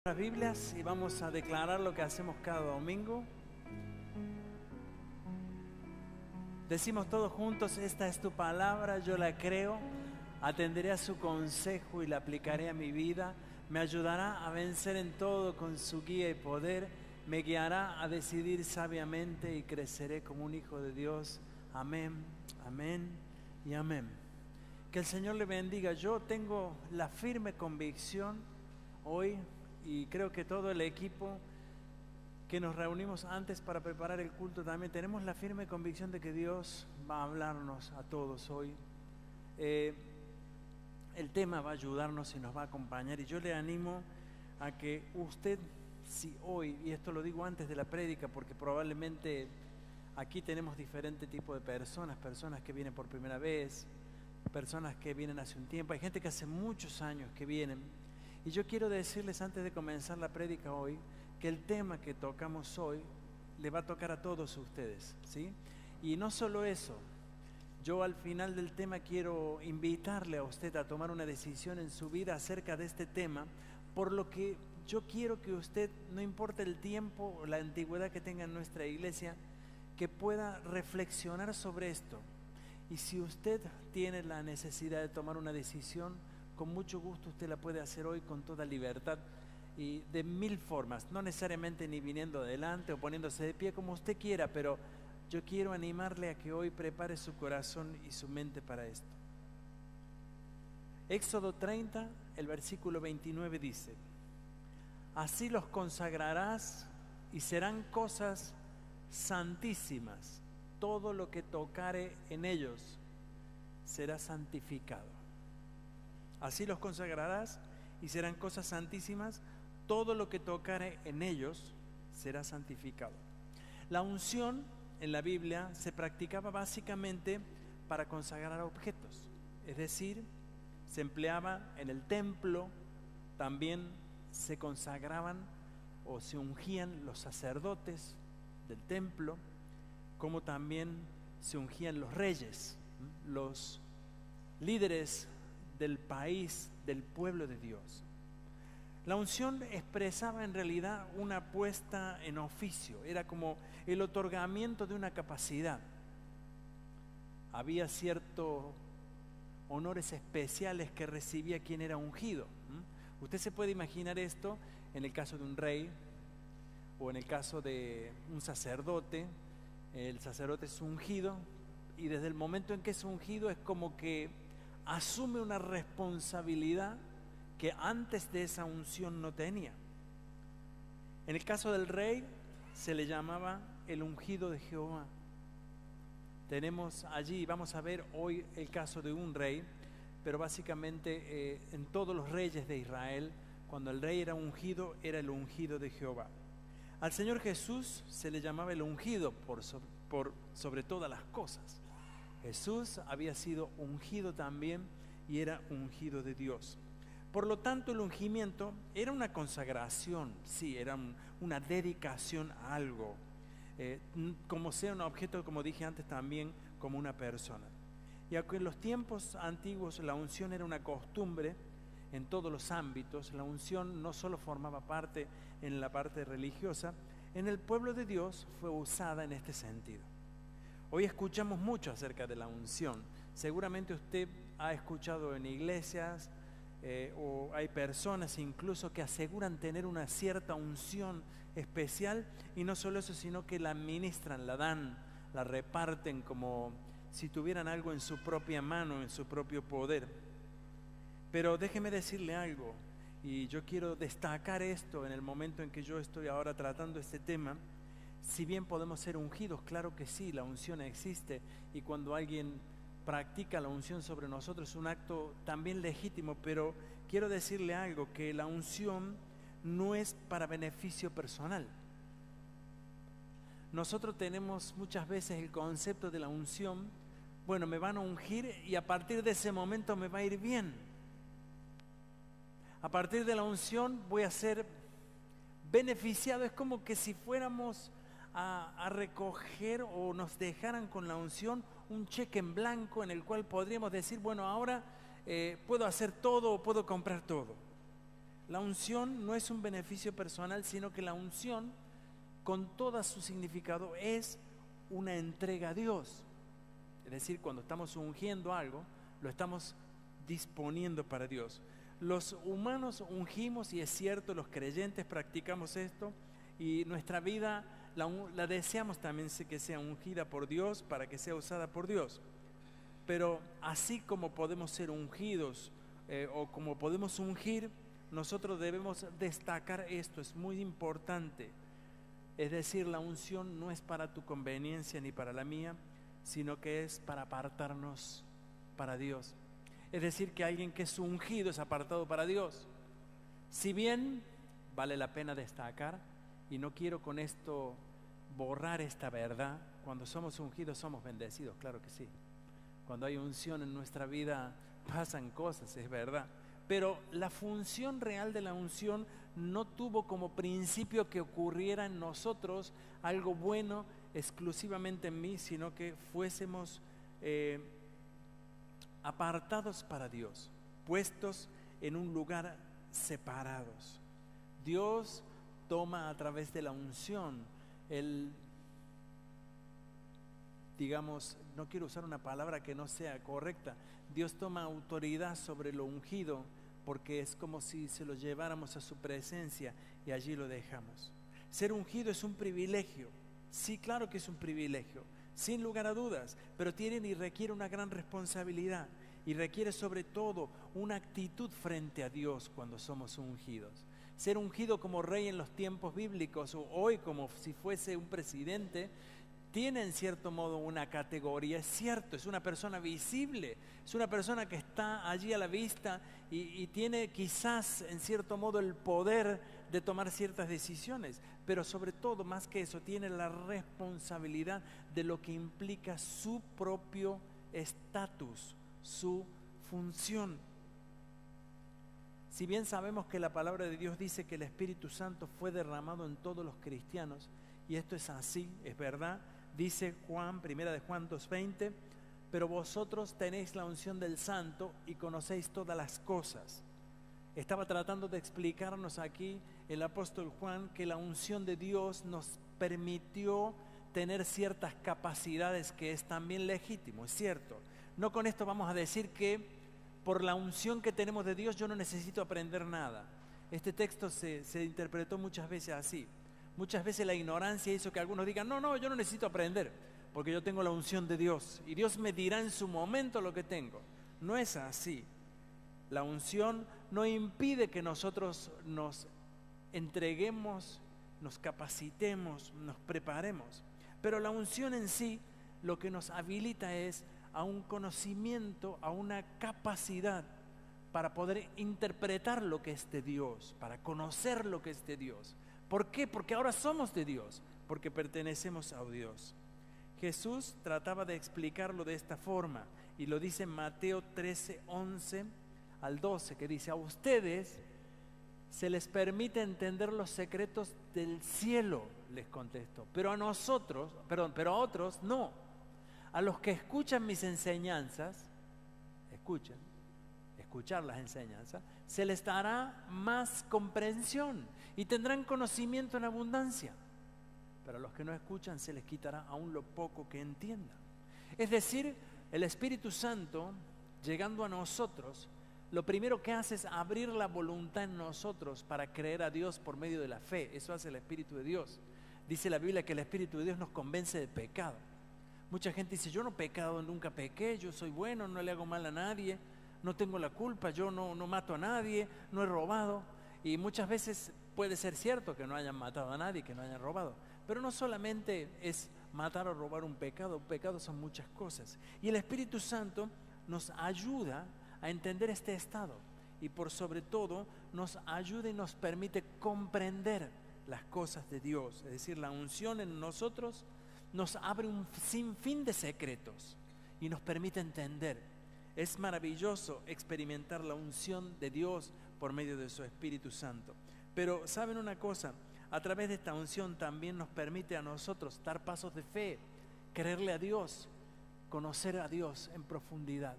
Las Biblias y vamos a declarar lo que hacemos cada domingo. Decimos todos juntos: esta es tu palabra, yo la creo, atenderé a su consejo y la aplicaré a mi vida. Me ayudará a vencer en todo con su guía y poder. Me guiará a decidir sabiamente y creceré como un hijo de Dios. Amén, amén y amén. Que el Señor le bendiga. Yo tengo la firme convicción hoy, y creo que todo el equipo que nos reunimos antes para preparar el culto también tenemos la firme convicción de que Dios va a hablarnos a todos hoy. El tema va a ayudarnos y nos va a acompañar, y yo le animo a que usted, si hoy, y esto lo digo antes de la prédica porque probablemente aquí tenemos diferente tipo de personas que vienen por primera vez, personas que vienen hace un tiempo, hay gente que hace muchos años que vienen. Y yo quiero decirles antes de comenzar la prédica hoy que el tema que tocamos hoy le va a tocar a todos ustedes, ¿sí? Y no solo eso, yo al final del tema quiero invitarle a usted a tomar una decisión en su vida acerca de este tema, por lo que yo quiero que usted, no importa el tiempo o la antigüedad que tenga en nuestra iglesia, que pueda reflexionar sobre esto. Y si usted tiene la necesidad de tomar una decisión, con mucho gusto usted la puede hacer hoy con toda libertad y de mil formas, no necesariamente ni viniendo adelante o poniéndose de pie, como usted quiera, pero yo quiero animarle a que hoy prepare su corazón y su mente para esto. Éxodo 30, el versículo 29 dice: así los consagrarás y serán cosas santísimas, todo lo que tocare en ellos será santificado. Así los consagrarás y serán cosas santísimas, todo lo que tocare en ellos será santificado. La unción en la Biblia se practicaba básicamente para consagrar objetos, es decir, se empleaba en el templo, también se consagraban o se ungían los sacerdotes del templo, como también se ungían los reyes, los líderes del país, del pueblo de Dios. La unción expresaba en realidad una puesta en oficio, era como el otorgamiento de una capacidad. Había ciertos honores especiales que recibía quien era ungido. Usted se puede imaginar esto en el caso de un rey o en el caso de un sacerdote. El sacerdote es ungido y desde el momento en que es ungido es como que asume una responsabilidad que antes de esa unción no tenía. En el caso del rey se le llamaba el ungido de Jehová. Tenemos allí, vamos a ver hoy el caso de un rey, pero básicamente en todos los reyes de Israel, cuando el rey era ungido, era el ungido de Jehová. Al Señor Jesús se le llamaba el ungido por sobre todas las cosas. Jesús había sido ungido también y era ungido de Dios. Por lo tanto, el ungimiento era una consagración, sí, era una dedicación a algo, como sea un objeto, como dije antes, también como una persona. Y aunque en los tiempos antiguos la unción era una costumbre en todos los ámbitos, la unción no solo formaba parte en la parte religiosa, en el pueblo de Dios fue usada en este sentido. Hoy escuchamos mucho acerca de la unción. Seguramente usted ha escuchado en iglesias o hay personas incluso que aseguran tener una cierta unción especial, y no solo eso, sino que la administran, la dan, la reparten como si tuvieran algo en su propia mano, en su propio poder. Pero déjeme decirle algo, y yo quiero destacar esto en el momento en que yo estoy ahora tratando este tema. Si bien podemos ser ungidos, claro que sí, la unción existe, y cuando alguien practica la unción sobre nosotros es un acto también legítimo, pero quiero decirle algo, que la unción no es para beneficio personal. Nosotros tenemos muchas veces el concepto de la unción: bueno, me van a ungir y a partir de ese momento me va a ir bien. A partir de la unción voy a ser beneficiado. Es como que si fuéramos a recoger o nos dejaran con la unción un cheque en blanco en el cual podríamos decir, bueno, ahora puedo hacer todo o puedo comprar todo. La unción no es un beneficio personal, sino que la unción, con todo su significado, es una entrega a Dios. Es decir, cuando estamos ungiendo algo, lo estamos disponiendo para Dios. Los humanos ungimos, y es cierto, los creyentes practicamos esto, y nuestra vida la deseamos también que sea ungida por Dios, para que sea usada por Dios. Pero así como podemos ser ungidos o como podemos ungir, nosotros debemos destacar esto, es muy importante. Es decir, la unción no es para tu conveniencia ni para la mía, sino que es para apartarnos para Dios. Es decir, que alguien que es ungido es apartado para Dios. Si bien vale la pena destacar, y no quiero con esto borrar esta verdad, cuando somos ungidos somos bendecidos, claro que sí. Cuando hay unción en nuestra vida pasan cosas, es verdad. Pero la función real de la unción no tuvo como principio que ocurriera en nosotros algo bueno exclusivamente en mí, sino que fuésemos apartados para Dios, puestos en un lugar separados. Dios toma a través de la unción digamos, no quiero usar una palabra que no sea correcta, Dios toma autoridad sobre lo ungido, porque es como si se lo lleváramos a su presencia y allí lo dejamos. Ser ungido es un privilegio, sí, claro que es un privilegio, sin lugar a dudas, pero tiene y requiere una gran responsabilidad, y requiere sobre todo una actitud frente a Dios cuando somos ungidos. Ser ungido como rey en los tiempos bíblicos, o hoy como si fuese un presidente, tiene en cierto modo una categoría, es cierto, es una persona visible, es una persona que está allí a la vista y tiene quizás en cierto modo el poder de tomar ciertas decisiones, pero sobre todo, más que eso, tiene la responsabilidad de lo que implica su propio estatus, su función. Si bien sabemos que la palabra de Dios dice que el Espíritu Santo fue derramado en todos los cristianos, y esto es así, es verdad, dice primera de Juan 2:20, pero vosotros tenéis la unción del Santo y conocéis todas las cosas. Estaba tratando de explicarnos aquí el apóstol Juan que la unción de Dios nos permitió tener ciertas capacidades, que es también legítimo, es cierto. No con esto vamos a decir que por la unción que tenemos de Dios yo no necesito aprender nada. Este texto se interpretó muchas veces así. Muchas veces la ignorancia hizo que algunos digan, no, yo no necesito aprender, porque yo tengo la unción de Dios, y Dios me dirá en su momento lo que tengo. No es así. La unción no impide que nosotros nos entreguemos, nos capacitemos, nos preparemos. Pero la unción en sí lo que nos habilita es a un conocimiento, a una capacidad para poder interpretar lo que es de Dios, para conocer lo que es de Dios. ¿Por qué? Porque ahora somos de Dios, porque pertenecemos a Dios. Jesús trataba de explicarlo de esta forma, y lo dice en Mateo 13:11 al 12, que dice: a ustedes se les permite entender los secretos del cielo, les contestó, pero a otros no. A los que escuchan mis enseñanzas, escuchar las enseñanzas, se les dará más comprensión y tendrán conocimiento en abundancia. Pero a los que no escuchan se les quitará aún lo poco que entiendan. Es decir, el Espíritu Santo, llegando a nosotros, lo primero que hace es abrir la voluntad en nosotros para creer a Dios por medio de la fe. Eso hace el Espíritu de Dios. Dice la Biblia que el Espíritu de Dios nos convence de pecado. Mucha gente dice, yo no he pecado, nunca pequé, yo soy bueno, no le hago mal a nadie, no tengo la culpa, yo no mato a nadie, no he robado. Y muchas veces puede ser cierto que no hayan matado a nadie, que no hayan robado. Pero no solamente es matar o robar un pecado son muchas cosas. Y el Espíritu Santo nos ayuda a entender este estado, y por sobre todo nos ayuda y nos permite comprender las cosas de Dios. Es decir, la unción en nosotros nos abre un sinfín de secretos y nos permite entender. Es maravilloso experimentar la unción de Dios por medio de su Espíritu Santo. Pero ¿saben una cosa? A través de esta unción también nos permite a nosotros dar pasos de fe, creerle a Dios, conocer a Dios en profundidad,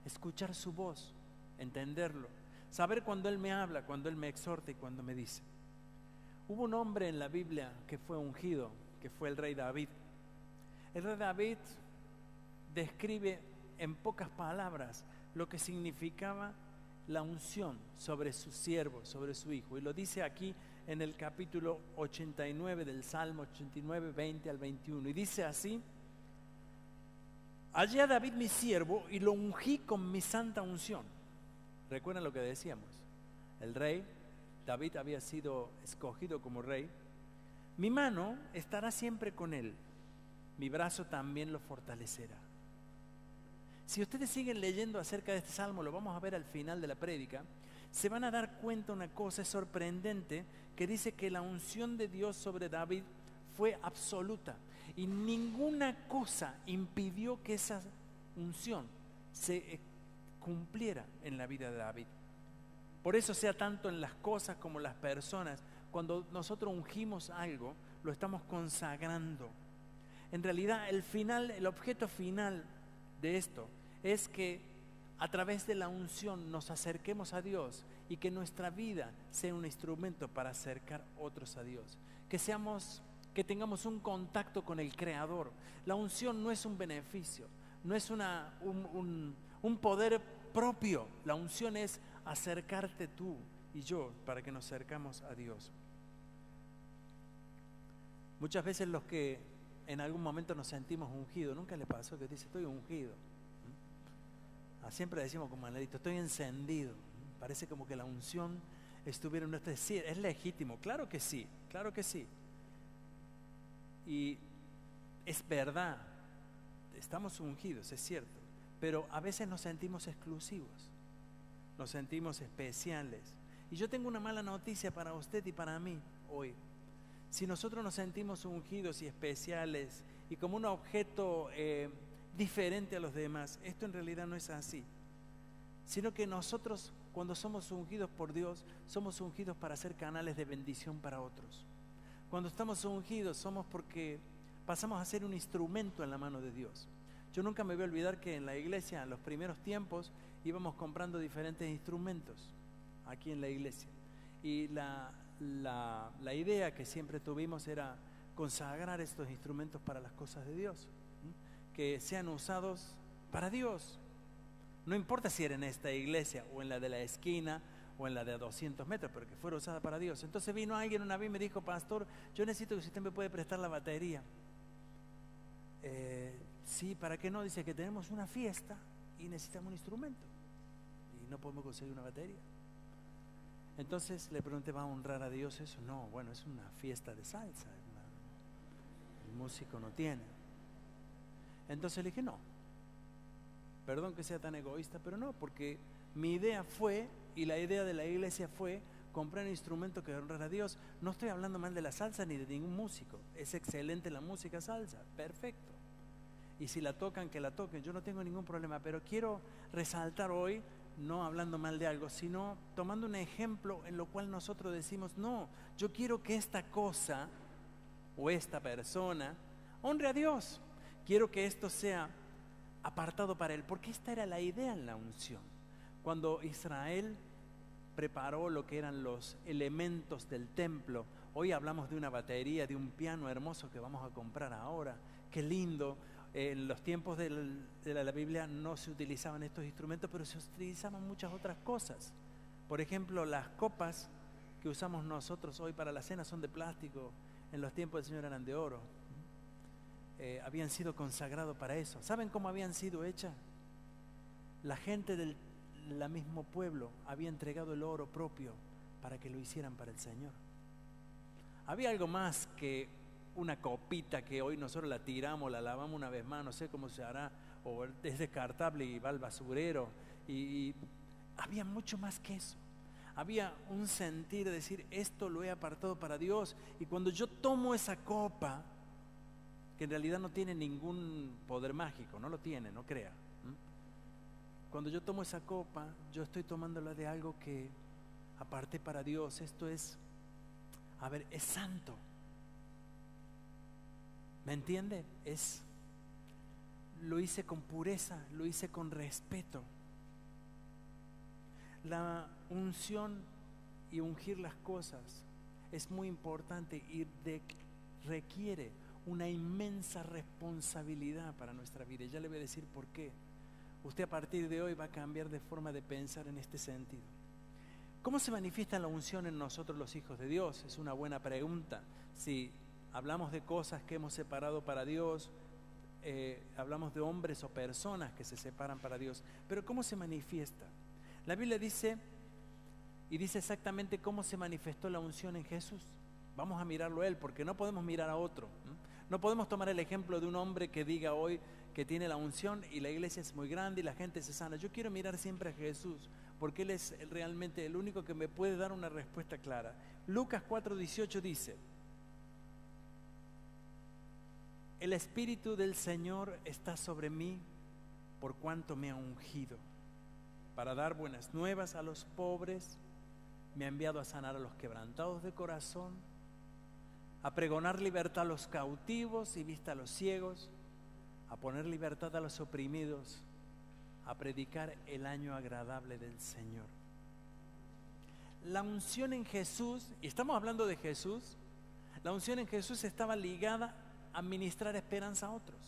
escuchar su voz, entenderlo. Saber cuando Él me habla, cuando Él me exhorta y cuando me dice. Hubo un hombre en la Biblia que fue ungido, que fue el rey David. El rey David describe en pocas palabras lo que significaba la unción sobre su siervo, sobre su hijo. Y lo dice aquí en el capítulo 89 del Salmo 89, 20 al 21. Y dice así: hallé a David mi siervo y lo ungí con mi santa unción. ¿Recuerdan lo que decíamos? El rey David había sido escogido como rey. Mi mano estará siempre con él, mi brazo también lo fortalecerá. Si ustedes siguen leyendo acerca de este salmo, lo vamos a ver al final de la prédica, se van a dar cuenta una cosa, es sorprendente, que dice que la unción de Dios sobre David fue absoluta y ninguna cosa impidió que esa unción se cumpliera en la vida de David. Por eso, sea tanto en las cosas como en las personas, cuando nosotros ungimos algo, lo estamos consagrando. En realidad, el objeto final de esto es que a través de la unción nos acerquemos a Dios y que nuestra vida sea un instrumento para acercar otros a Dios. Que tengamos un contacto con el Creador. La unción no es un beneficio, no es un poder propio. La unción es acercarte tú y yo para que nos acercamos a Dios. Muchas veces los que en algún momento nos sentimos ungidos, ¿nunca le pasó que dice estoy ungido? Siempre decimos con Manuelito, estoy encendido. Parece como que la unción estuviera en nuestro... Sí, es legítimo, claro que sí, claro que sí. Y es verdad, estamos ungidos, es cierto, pero a veces nos sentimos exclusivos, nos sentimos especiales. Y yo tengo una mala noticia para usted y para mí hoy. Si nosotros nos sentimos ungidos y especiales y como un objeto diferente a los demás, esto en realidad no es así, sino que nosotros, cuando somos ungidos por Dios, somos ungidos para ser canales de bendición para otros. Cuando estamos ungidos somos porque pasamos a ser un instrumento en la mano de Dios. Yo nunca me voy a olvidar que en la iglesia, en los primeros tiempos, íbamos comprando diferentes instrumentos aquí en la iglesia. Y la idea que siempre tuvimos era consagrar estos instrumentos para las cosas de Dios, que sean usados para Dios. No importa si era en esta iglesia o en la de la esquina o en la de 200 metros, pero que fuera usada para Dios. Entonces vino alguien una vez y me dijo: pastor, yo necesito que usted me puede prestar la batería. Sí, ¿para qué no? Dice que tenemos una fiesta y necesitamos un instrumento y no podemos conseguir una batería. Entonces le pregunté: ¿va a honrar a Dios eso? No, bueno, es una fiesta de salsa, el músico no tiene. Entonces le dije: no, perdón que sea tan egoísta, pero no, porque mi idea fue, y la idea de la iglesia fue, comprar un instrumento que honrara a Dios. No estoy hablando mal de la salsa ni de ningún músico, es excelente la música salsa, perfecto. Y si la tocan, que la toquen, yo no tengo ningún problema, pero quiero resaltar hoy, no hablando mal de algo, sino tomando un ejemplo en lo cual nosotros decimos: no, yo quiero que esta cosa o esta persona honre a Dios. Quiero que esto sea apartado para Él, porque esta era la idea en la unción. Cuando Israel preparó lo que eran los elementos del templo, hoy hablamos de una batería, de un piano hermoso que vamos a comprar ahora, qué lindo. En los tiempos de la Biblia no se utilizaban estos instrumentos, pero se utilizaban muchas otras cosas. Por ejemplo, las copas que usamos nosotros hoy para la cena son de plástico, en los tiempos del Señor eran de oro. Habían sido consagrados para eso. ¿Saben cómo habían sido hechas? La gente del mismo pueblo había entregado el oro propio para que lo hicieran para el Señor. Había algo más que una copita que hoy nosotros la tiramos, la lavamos una vez más, no sé cómo se hará, o es descartable y va al basurero. Y había mucho más que eso. Había un sentir de decir: esto lo he apartado para Dios. Y cuando yo tomo esa copa, que en realidad no tiene ningún poder mágico, no lo tiene, no crea. Cuando yo tomo esa copa, yo estoy tomándola de algo que aparté para Dios. Esto es santo. ¿Me entiende? Lo hice con pureza, lo hice con respeto. La unción y ungir las cosas es muy importante y requiere una inmensa responsabilidad para nuestra vida. Y ya le voy a decir por qué. Usted a partir de hoy va a cambiar de forma de pensar en este sentido. ¿Cómo se manifiesta la unción en nosotros los hijos de Dios? Es una buena pregunta. Si hablamos de cosas que hemos separado para Dios, hablamos de hombres o personas que se separan para Dios, pero ¿cómo se manifiesta? La Biblia dice, y dice exactamente cómo se manifestó la unción en Jesús. Vamos a mirarlo a Él, porque no podemos mirar a otro. No podemos tomar el ejemplo de un hombre que diga hoy que tiene la unción y la iglesia es muy grande y la gente se sana. Yo quiero mirar siempre a Jesús, porque Él es realmente el único que me puede dar una respuesta clara. Lucas 4:18 dice: el Espíritu del Señor está sobre mí, por cuanto me ha ungido para dar buenas nuevas a los pobres, me ha enviado a sanar a los quebrantados de corazón, a pregonar libertad a los cautivos y vista a los ciegos, a poner libertad a los oprimidos, a predicar el año agradable del Señor. La unción en Jesús, y estamos hablando de Jesús, la unción en Jesús estaba ligada a ministrar esperanza a otros.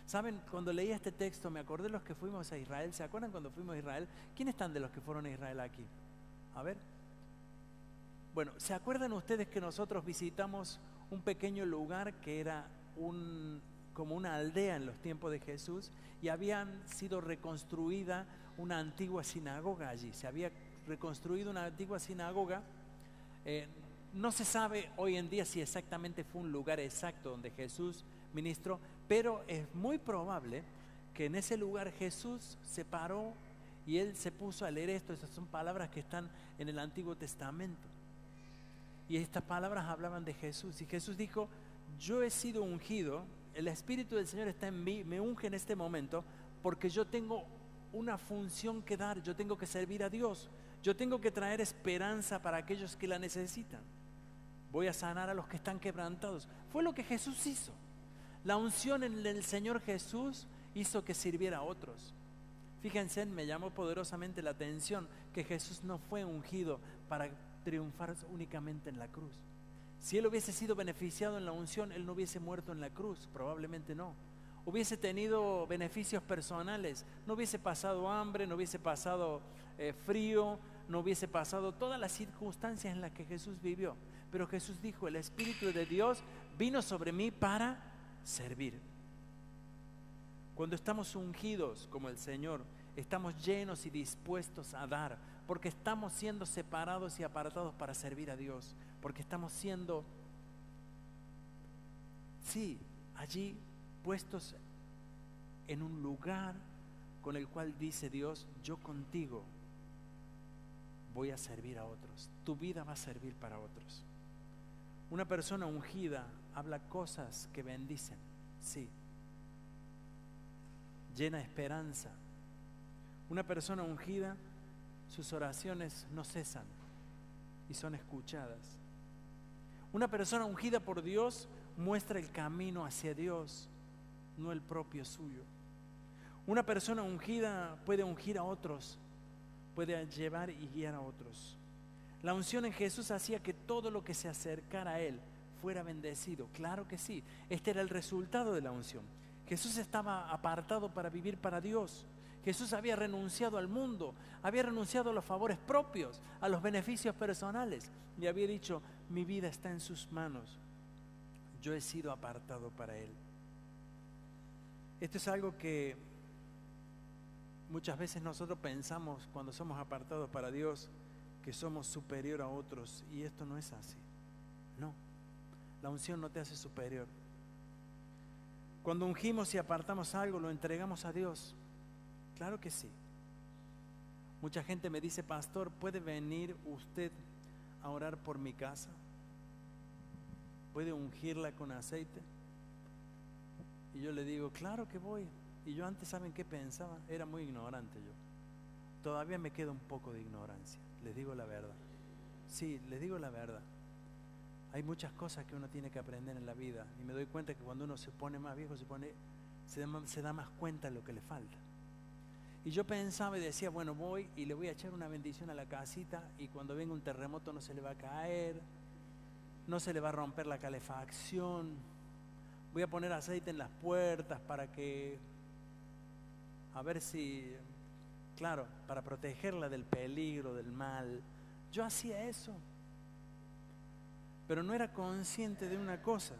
¿Saben? Cuando leí este texto me acordé de los que fuimos a Israel. ¿Se acuerdan cuando fuimos a Israel? ¿Quiénes están de los que fueron a Israel aquí? A ver. Bueno, ¿se acuerdan ustedes que nosotros visitamos un pequeño lugar que era como una aldea en los tiempos de Jesús, y habían sido reconstruida una antigua sinagoga allí? Se había reconstruido una antigua sinagoga. No se sabe hoy en día si exactamente fue un lugar exacto donde Jesús ministró, pero es muy probable que en ese lugar Jesús se paró y Él se puso a leer esto. Esas son palabras que están en el Antiguo Testamento. Y estas palabras hablaban de Jesús. Y Jesús dijo: yo he sido ungido, el Espíritu del Señor está en mí, me unge en este momento, porque yo tengo una función que dar, yo tengo que servir a Dios, yo tengo que traer esperanza para aquellos que la necesitan. Voy a sanar a los que están quebrantados. Fue lo que Jesús hizo. La unción en el Señor Jesús hizo que sirviera a otros. Fíjense, me llamó poderosamente la atención que Jesús no fue ungido para triunfar únicamente en la cruz. Si Él hubiese sido beneficiado en la unción, Él no hubiese muerto en la cruz, probablemente no. Hubiese tenido beneficios personales, no hubiese pasado hambre, no hubiese pasado frío, no hubiese pasado todas las circunstancias en las que Jesús vivió. Pero Jesús dijo: el Espíritu de Dios vino sobre mí para servir. Cuando estamos ungidos como el Señor, estamos llenos y dispuestos a dar, porque estamos siendo separados y apartados para servir a Dios, porque estamos siendo, sí, allí puestos en un lugar con el cual dice Dios: yo contigo voy a servir a otros, tu vida va a servir para otros. Una persona ungida habla cosas que bendicen, sí, llena esperanza. Una persona ungida, sus oraciones no cesan y son escuchadas. Una persona ungida por Dios muestra el camino hacia Dios, no el propio suyo. Una persona ungida puede ungir a otros, puede llevar y guiar a otros. La unción en Jesús hacía que todo lo que se acercara a Él fuera bendecido. Claro que sí, este era el resultado de la unción. Jesús estaba apartado para vivir para Dios. Jesús había renunciado al mundo, había renunciado a los favores propios, a los beneficios personales, y había dicho: mi vida está en sus manos, yo he sido apartado para Él. Esto es algo que muchas veces nosotros pensamos cuando somos apartados para Dios, que somos superior a otros, y esto no es así. No, la unción no te hace superior. Cuando ungimos y apartamos algo, lo entregamos a Dios. Claro que sí. Mucha gente me dice: pastor, ¿puede venir usted a orar por mi casa? ¿Puede ungirla con aceite? Y yo le digo: claro que voy. Y yo antes, ¿saben qué pensaba? Era muy ignorante yo. Todavía me queda un poco de ignorancia, les digo la verdad. Sí, les digo la verdad. Hay muchas cosas que uno tiene que aprender en la vida, y me doy cuenta que cuando uno se pone más viejo, se da más cuenta de lo que le falta. Y yo pensaba y decía, bueno, voy y le voy a echar una bendición a la casita y cuando venga un terremoto no se le va a caer, no se le va a romper la calefacción, voy a poner aceite en las puertas para que, a ver si, claro, para protegerla del peligro, del mal. Yo hacía eso, pero no era consciente de una cosa.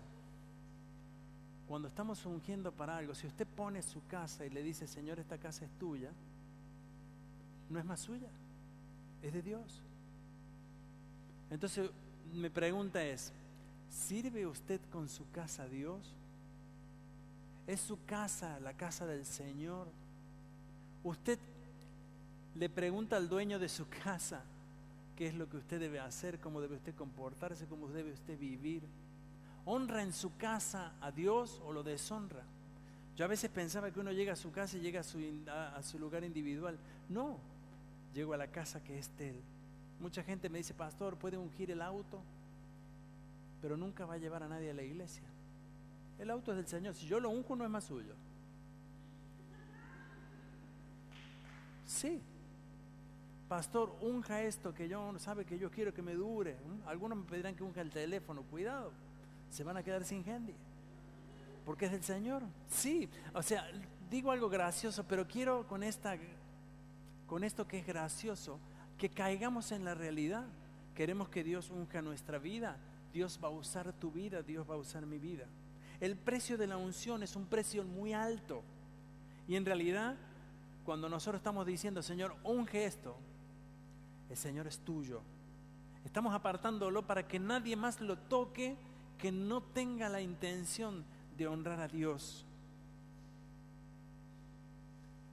Cuando estamos ungiendo para algo, si usted pone su casa y le dice, Señor, esta casa es tuya, no es más suya, es de Dios. Entonces, mi pregunta es, ¿sirve usted con su casa a Dios? ¿Es su casa la casa del Señor? Usted le pregunta al dueño de su casa qué es lo que usted debe hacer, cómo debe usted comportarse, cómo debe usted vivir. ¿Honra en su casa a Dios o lo deshonra? Yo a veces pensaba que uno llega a su casa y llega a su lugar individual. No, llego a la casa que es de Él. Mucha gente me dice, pastor, ¿puede ungir el auto? Pero nunca va a llevar a nadie a la iglesia. El auto es del Señor. Si yo lo unjo, no es más suyo. Sí. Pastor, unja esto que yo sabe que yo quiero que me dure. Algunos me pedirán que unja el teléfono. Cuidado, se van a quedar sin gente. Porque es del Señor. Sí, o sea, digo algo gracioso, pero quiero con esto que es gracioso, que caigamos en la realidad. Queremos que Dios unja nuestra vida. Dios va a usar tu vida, Dios va a usar mi vida. El precio de la unción es un precio muy alto. Y en realidad, cuando nosotros estamos diciendo, Señor, unge esto, el Señor es tuyo. Estamos apartándolo para que nadie más lo toque, que no tenga la intención de honrar a Dios.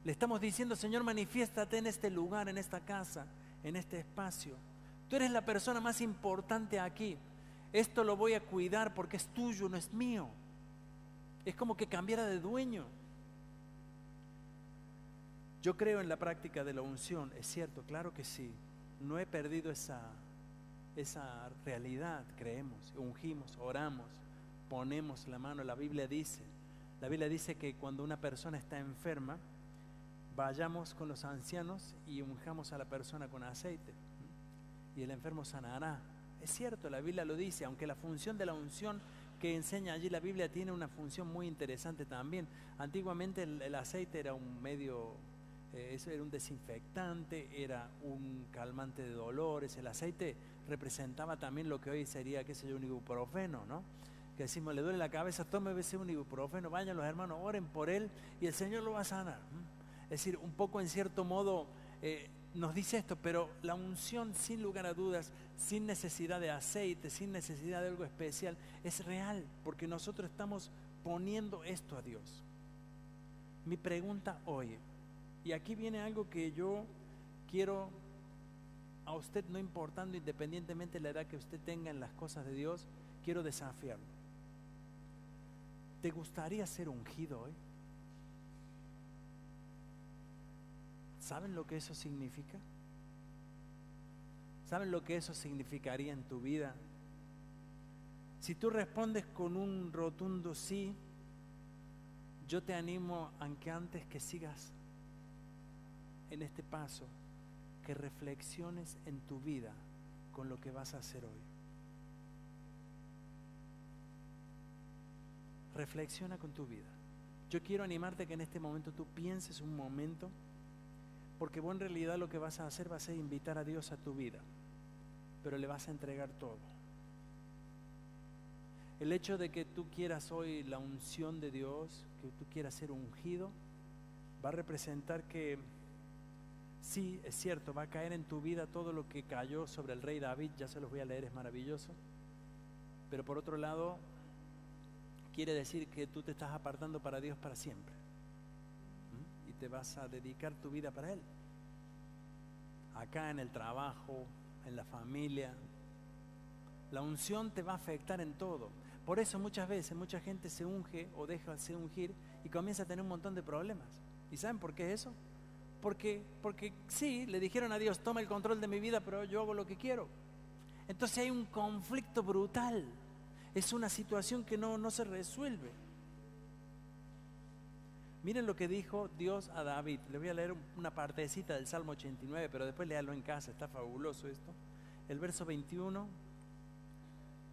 Le estamos diciendo, Señor, manifiéstate en este lugar, en esta casa, en este espacio. Tú eres la persona más importante aquí. Esto lo voy a cuidar porque es tuyo, no es mío. Es como que cambiara de dueño. Yo creo en la práctica de la unción, es cierto, claro que sí. No he perdido esa realidad, creemos, ungimos, oramos, ponemos la mano. La Biblia dice que cuando una persona está enferma, vayamos con los ancianos y unjamos a la persona con aceite y el enfermo sanará. Es cierto, la Biblia lo dice, aunque la función de la unción que enseña allí la Biblia tiene una función muy interesante también. Antiguamente el aceite era un medio, eso era un desinfectante, era un calmante de dolores. El aceite representaba también lo que hoy sería, qué sé yo, un ibuprofeno, ¿no? Que decimos, le duele la cabeza, tome ese un ibuprofeno, vayan los hermanos, oren por él y el Señor lo va a sanar. Es decir, un poco en cierto modo nos dice esto, pero la unción, sin lugar a dudas, sin necesidad de aceite, sin necesidad de algo especial, es real, porque nosotros estamos poniendo esto a Dios. Mi pregunta hoy, y aquí viene algo que yo quiero a usted, no importando independientemente de la edad que usted tenga en las cosas de Dios, quiero desafiarlo. ¿Te gustaría ser ungido hoy? ¿Saben lo que eso significa? ¿Saben lo que eso significaría en tu vida? Si tú respondes con un rotundo sí, yo te animo a que antes que sigas en este paso, que reflexiones en tu vida con lo que vas a hacer hoy. Reflexiona con tu vida. Yo quiero animarte a que en este momento tú pienses un momento, porque vos en realidad lo que vas a hacer va a ser invitar a Dios a tu vida, pero le vas a entregar todo. El hecho de que tú quieras hoy la unción de Dios, que tú quieras ser ungido, va a representar que sí, es cierto, va a caer en tu vida todo lo que cayó sobre el rey David. Ya se los voy a leer, es maravilloso. Pero por otro lado, quiere decir que tú te estás apartando para Dios para siempre. Y te vas a dedicar tu vida para Él. Acá en el trabajo, en la familia. La unción te va a afectar en todo. Por eso muchas veces mucha gente se unge o deja de se ungir y comienza a tener un montón de problemas. ¿Y saben por qué es eso? Porque sí, le dijeron a Dios, toma el control de mi vida, pero yo hago lo que quiero. Entonces hay un conflicto brutal. Es una situación que no se resuelve. Miren lo que dijo Dios a David. Le voy a leer una partecita del Salmo 89, pero después léalo en casa, está fabuloso esto. El verso 21,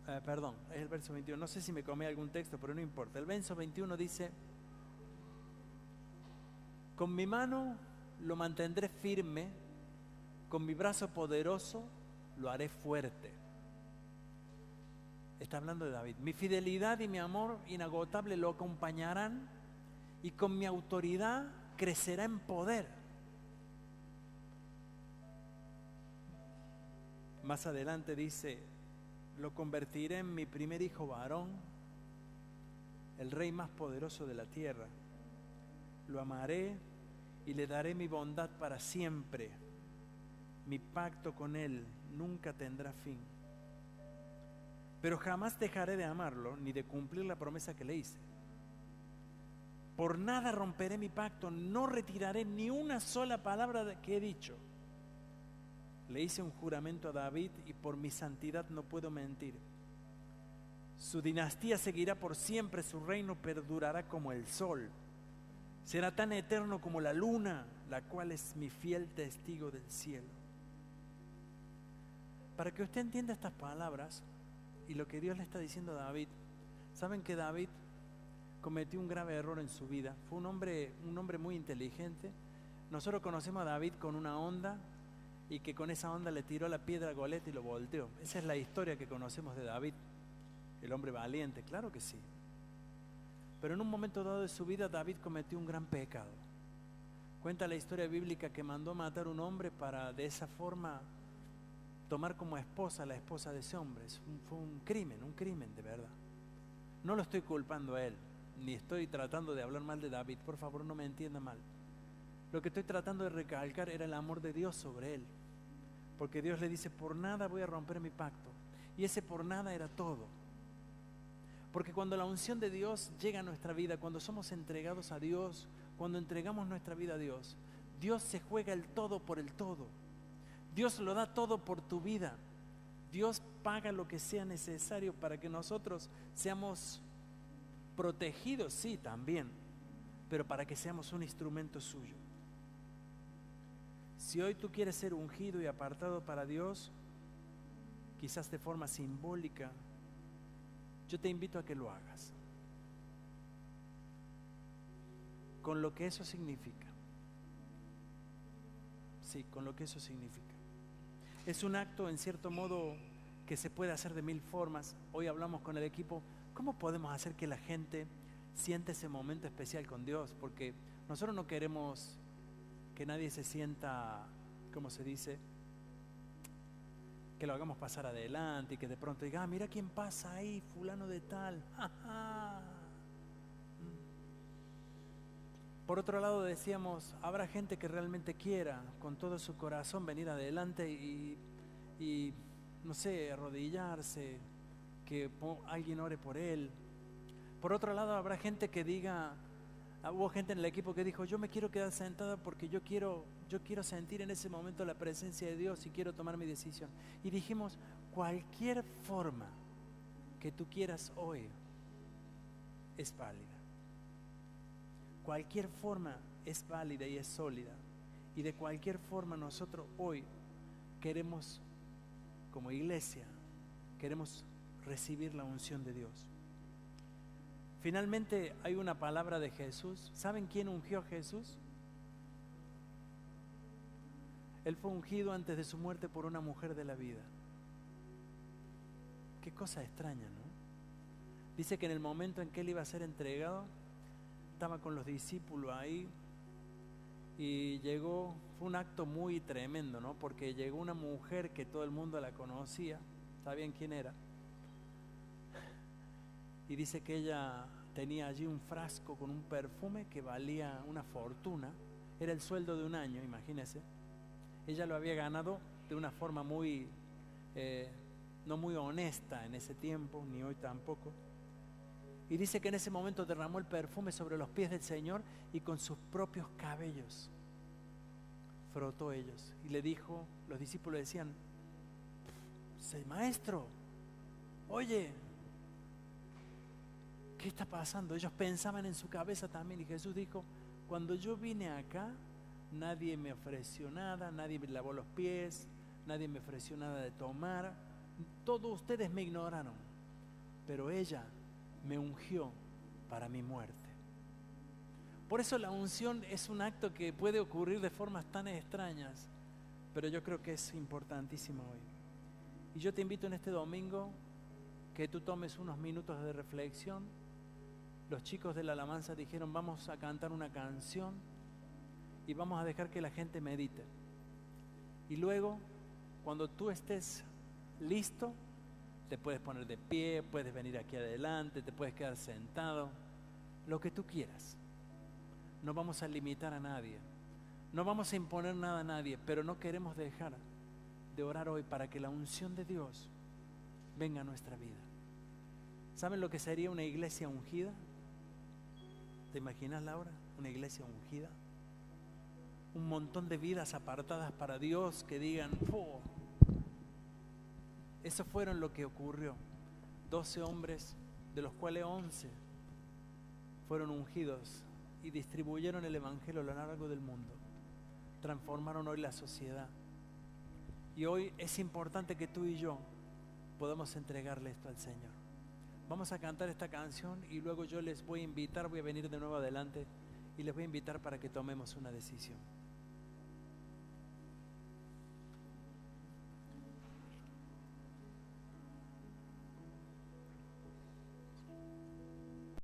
es el verso 21, no sé si me comí algún texto, pero no importa. El verso 21 dice: con mi mano lo mantendré firme, con mi brazo poderoso lo haré fuerte. Está hablando de David. Mi fidelidad y mi amor inagotable lo acompañarán, y con mi autoridad crecerá en poder. Más adelante dice: lo convertiré en mi primer hijo varón, el rey más poderoso de la tierra. Lo amaré y le daré mi bondad para siempre. Mi pacto con él nunca tendrá fin. Pero jamás dejaré de amarlo ni de cumplir la promesa que le hice. Por nada romperé mi pacto, no retiraré ni una sola palabra que he dicho. Le hice un juramento a David y por mi santidad no puedo mentir. Su dinastía seguirá por siempre, su reino perdurará como el sol. Será tan eterno como la luna, la cual es mi fiel testigo del cielo. Para que usted entienda estas palabras y lo que Dios le está diciendo a David, saben que David cometió un grave error en su vida. Fue un hombre muy inteligente. Nosotros conocemos a David con una honda, y que con esa honda le tiró la piedra a Goliat y lo volteó. Esa es la historia que conocemos de David, el hombre valiente, claro que sí. Pero en un momento dado de su vida, David cometió un gran pecado. Cuenta la historia bíblica que mandó matar a un hombre para de esa forma tomar como esposa a la esposa de ese hombre. Fue un crimen de verdad. No lo estoy culpando a él, ni estoy tratando de hablar mal de David, por favor no me entienda mal. Lo que estoy tratando de recalcar era el amor de Dios sobre él, porque Dios le dice: por nada voy a romper mi pacto, y ese por nada era todo. Porque cuando la unción de Dios llega a nuestra vida, cuando somos entregados a Dios, cuando entregamos nuestra vida a Dios, Dios se juega el todo por el todo. Dios lo da todo por tu vida. Dios paga lo que sea necesario para que nosotros seamos protegidos, sí, también, pero para que seamos un instrumento suyo. Si hoy tú quieres ser ungido y apartado para Dios, quizás de forma simbólica, yo te invito a que lo hagas, con lo que eso significa. Sí, con lo que eso significa. Es un acto, en cierto modo, que se puede hacer de mil formas. Hoy hablamos con el equipo, ¿cómo podemos hacer que la gente sienta ese momento especial con Dios? Porque nosotros no queremos que nadie se sienta, ¿cómo se dice?, que lo hagamos pasar adelante y que de pronto diga: mira quién pasa ahí, fulano de tal. Por otro lado decíamos, habrá gente que realmente quiera con todo su corazón venir adelante y no sé, arrodillarse, que alguien ore por él. Por otro lado habrá gente que diga, hubo gente en el equipo que dijo: yo me quiero quedar sentada porque yo quiero sentir en ese momento la presencia de Dios y quiero tomar mi decisión. Y dijimos, cualquier forma que tú quieras hoy es válida. Cualquier forma es válida y es sólida. Y de cualquier forma nosotros hoy queremos, como iglesia, queremos recibir la unción de Dios. Finalmente hay una palabra de Jesús. ¿Saben quién ungió a Jesús? Él fue ungido antes de su muerte por una mujer de la vida. Qué cosa extraña, ¿no? Dice que en el momento en que él iba a ser entregado, estaba con los discípulos ahí y llegó, fue un acto muy tremendo, ¿no? Porque llegó una mujer que todo el mundo la conocía, sabían quién era. Y dice que ella tenía allí un frasco con un perfume que valía una fortuna. Era el sueldo de un año, imagínense. Ella lo había ganado de una forma muy, no muy honesta en ese tiempo, ni hoy tampoco. Y dice que en ese momento derramó el perfume sobre los pies del Señor y con sus propios cabellos frotó ellos. Y le dijo, los discípulos decían: maestro, oye, ¿qué está pasando? Ellos pensaban en su cabeza también y Jesús dijo, cuando yo vine acá, nadie me ofreció nada, nadie me lavó los pies, nadie me ofreció nada de tomar, todos ustedes me ignoraron, pero ella me ungió para mi muerte. Por eso la unción es un acto que puede ocurrir de formas tan extrañas, pero yo creo que es importantísimo hoy. Y yo te invito en este domingo que tú tomes unos minutos de reflexión. Los chicos de la alabanza dijeron, vamos a cantar una canción y vamos a dejar que la gente medite. Y luego, cuando tú estés listo, te puedes poner de pie, puedes venir aquí adelante, te puedes quedar sentado, lo que tú quieras. No vamos a limitar a nadie, no vamos a imponer nada a nadie, pero no queremos dejar de orar hoy para que la unción de Dios venga a nuestra vida. ¿Saben lo que sería una iglesia ungida? ¿Te imaginas, Laura? Una iglesia ungida. Un montón de vidas apartadas para Dios que digan, ¡oh! Eso fueron lo que ocurrió. 12 hombres, de los cuales 11 fueron ungidos y distribuyeron el evangelio a lo largo del mundo. Transformaron hoy la sociedad. Y hoy es importante que tú y yo podamos entregarle esto al Señor. Vamos a cantar esta canción y luego yo les voy a invitar, voy a venir de nuevo adelante y les voy a invitar para que tomemos una decisión.